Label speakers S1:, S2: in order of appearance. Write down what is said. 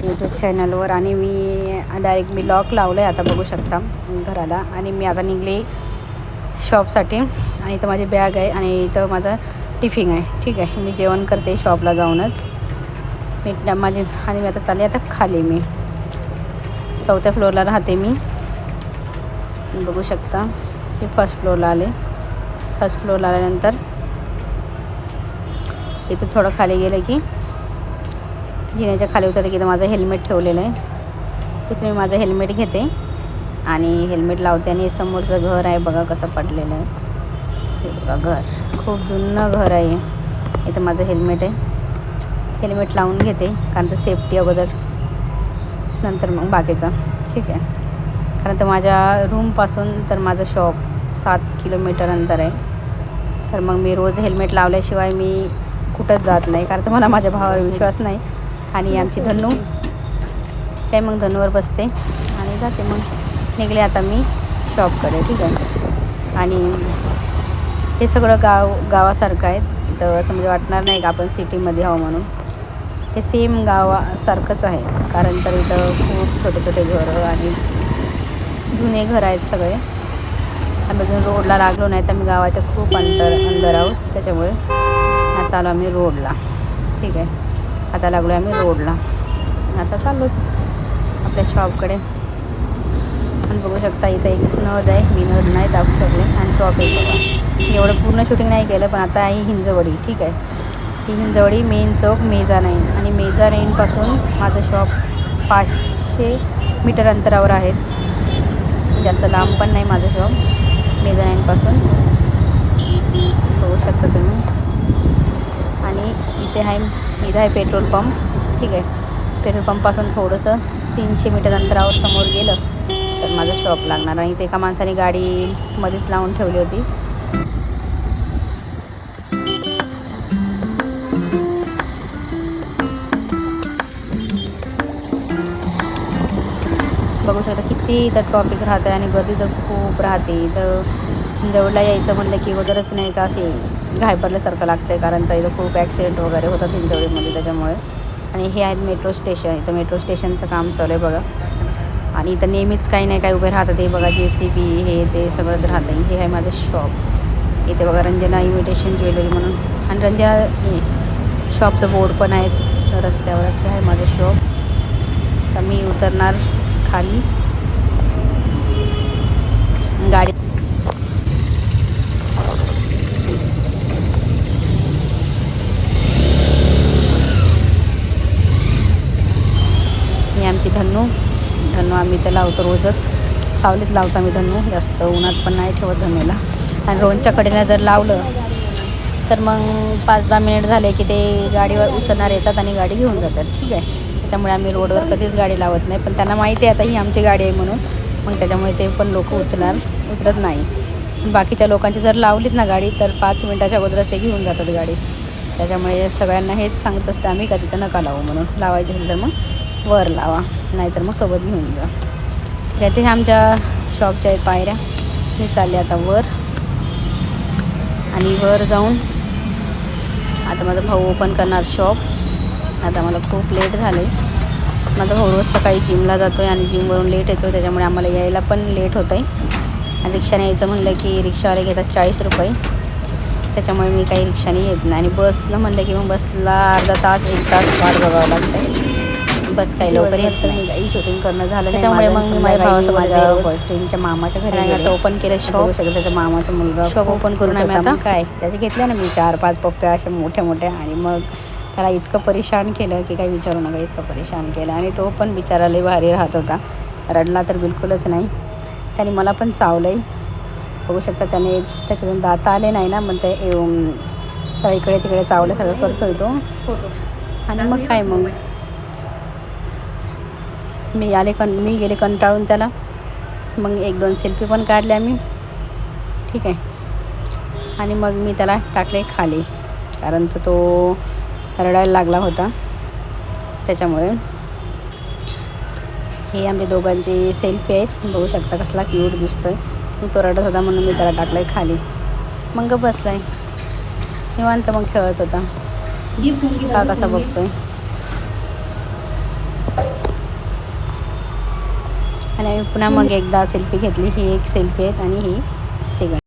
S1: YouTube चॅनलवर आणि मी direct मी lock लावलं आहे आता बघू शकता घराला. आणि मी आता निघले शॉपसाठी आणि इथं माझी बॅग आहे आणि इथं माझा टिफिन आहे. ठीक आहे, मी जेवण करते शॉपला जाऊनच मी आणि मी आता चालले आता खाली. मी 4थ्या फ्लोअरला राहते मी, बघू शकता. मी फर्स्ट फ्लोअरला आले. फर्स्ट फ्लोअरला आल्यानंतर इथं थोडं खाली गेलं की जिन्याच्या खाली उतरलं की इथं माझं हेल्मेट ठेवलेलं आहे. तिथे मी माझं हेल्मेट घेते आणि हेल्मेट लावते. आणि समोरचं घर आहे बघा कसं पडलेलं आहे. हे बघा घर खूप जुनं घर आहे. इथं माझं हेल्मेट आहे. हेल्मेट लावून घेते कारण तर सेफ्टी अगोदर नंतर मग बाकीचं. ठीक आहे, कारण तर माझ्या रूमपासून तर माझं शॉप 7 किलोमीटर अंतर आहे. तर मग मी रोज हेल्मेट लावल्याशिवाय मी कुठंच जात नाही, कारण तर मला माझ्या भावावर विश्वास नाही. आणि आमची धन्नू काय मग धन्नूवर बसते आणि जाते. मग निघले आता मी शॉपकडे. ठीक आहे, आणि हे सगळं गावासारखं आहे. तर असं म्हणजे वाटणार नाही का आपण सिटीमध्ये आहो म्हणून. हे सेम गावासारखंच आहे, कारण तर इथं खूप छोटे छोटे घरं आणि जुने घर आहेत सगळे. आम्ही अजून रोडला लागलो नाही तर आम्ही गावाच्या खूप अंदर आहोत. त्याच्यामुळे आता आलो आम्ही रोडला. ठीक आहे, आता लागलो आम्ही रोडला. आता चाललो आपल्या शॉपकडे. आणि बघू शकता इथं एक नद आहे. मी नद नाही दाखवू शकले. आणि टॉप आहे बघा. एवढं पूर्ण शूटिंग नाही केलं, पण आता आहे हिंजवडी. ठीक आहे, ही हिंजवडी मेन चौक मेजानाईन. आणि मेजानाईनपासून माझं शॉप 500 मीटर अंतरावर आहेत. जास्त लांब पण नाही माझं शॉप मेजानाईनपासून, बघू शकता तुम्ही. आणि इथे आहे पेट्रोल पंप. ठीक आहे, पेट्रोल पंपपासून थोडंसं 300 मीटर अंतरावर समोर गेलं तर माझं शॉप लागणार. आणि इथे एका माणसाने गाडी मध्येच लावून ठेवली होती. बघू शकता किती इथं ट्रॉफिक राहतं आणि गर्दी तर खूप राहते. इथं जवळला यायचं म्हणलं की वगैरेच नाही का असे घाबरल्यासारखं लागतं आहे, कारण तर इथं खूप ॲक्सिडेंट वगैरे होतात हिंजवडीमध्ये त्याच्यामुळे. आणि हे आहेत मेट्रो स्टेशन. इथं मेट्रो स्टेशनचं काम चालू आहे बघा. आणि इथं नेहमीच काही नाही काही उभे राहतात. हे बघा JCB हे ते सगळंच राहतं. हे आहे माझं शॉप. इथे बघा रंजना इमिटेशन ज्वेलरी म्हणून. आणि रंजना शॉपचं बोर्ड पण आहेत रस्त्यावरच. हे आहे माझं शॉप. तर मी उतरणार खाली गाडी. ही आमची धन्नू आम्ही तर लावतो रोजच. सावलीच लावतो आम्ही धन्नू, जास्त उन्हात पण नाही ठेवत धन्नूला. आणि रोडच्या कडेला जर लावलं तर मग 5-10 मिनिट झाले की ते गाडीवर उचलणार येतात आणि गाडी घेऊन जातात. ठीक आहे, त्याच्यामुळे आम्ही रोडवर कधीच गाडी लावत नाही. पण त्यांना माहिती आहे आता ही आमची गाडी आहे म्हणून, मग त्याच्यामुळे ते पण लोक उचलत नाही. पण बाकीच्या लोकांची जर लावलीत ना गाडी तर 5 मिनटाच्या अगोदरच ते घेऊन जातात गाडी. त्याच्यामुळे सगळ्यांना हेच सांगत असतं आम्ही का तिथं नका लावू म्हणून. लावायची असेल तर मग वर लावा, नाहीतर मग सोबत घेऊन जा. याथे आमच्या शॉपच्या आहेत पायऱ्या. मी चालले आता वर. आणि वर जाऊन आता माझा भाऊ ओपन करणार शॉप. आता मला खूप लेट झाले. माझा भाऊ रोज सकाळी जिमला जातो आहे आणि जिमवरून लेट येतो, त्याच्यामुळे आम्हाला यायला पण लेट होतं आहे. आणि रिक्षाने यायचं म्हणलं की रिक्षावाले घेतात 40 रुपये. त्याच्यामुळे मी काही रिक्षाने येत नाही. आणि बसनं म्हणलं की मग बसला अर्धा तास 1 तास वाट बघावं लागतं आहे. बस काही लवकर येत नाही. काही शूटिंग करणं झालं त्याच्यामुळे मग मी माझ्या भावासोबत बॉयफ्रेंडच्या मामाच्या घरी आता ओपन केलं शॉप. त्याच्या मामाचा मुलगा शॉप ओपन करून आम्ही आता काय त्याचे घेतल्या ना मी 4-5 पप्प्या अशा मोठ्या मोठ्या. आणि मग त्याला इतकं परेशान केलं की काही विचारू नका, इतकं परेशान केलं. आणि तो पण बिचारा लई भारी राहत होता, रडला तर बिलकुलच नाही. त्याने मला पण चावलं आहे, बघू शकता. त्याने त्याच्यातून दात आले नाही ना, मग ते तर इकडे तिकडे चावलं सगळं करतोय तो. आणि मग काय मग मी गेले कंटाळून त्याला. मग 1-2 सेल्फी पण काढल्या मी. ठीक आहे, आणि मग मी त्याला टाकले खाली, कारण तर तो रडायला लागला होता त्याच्यामुळे. हे आमच्या दोघांचे सेल्फी आहेत, बघू शकता कसला क्यूट दिसतोय. तो रडत होता म्हणून मी त्याला टाकलं आहे खाली. मग बसला आहे निवांत, मग खेळत होता. का कसा बघतोय. आणि आम्ही पुन्हा मग एकदा सेल्फी घेतली. ही एक सेल्फी आहेत आणि ही सेकंड.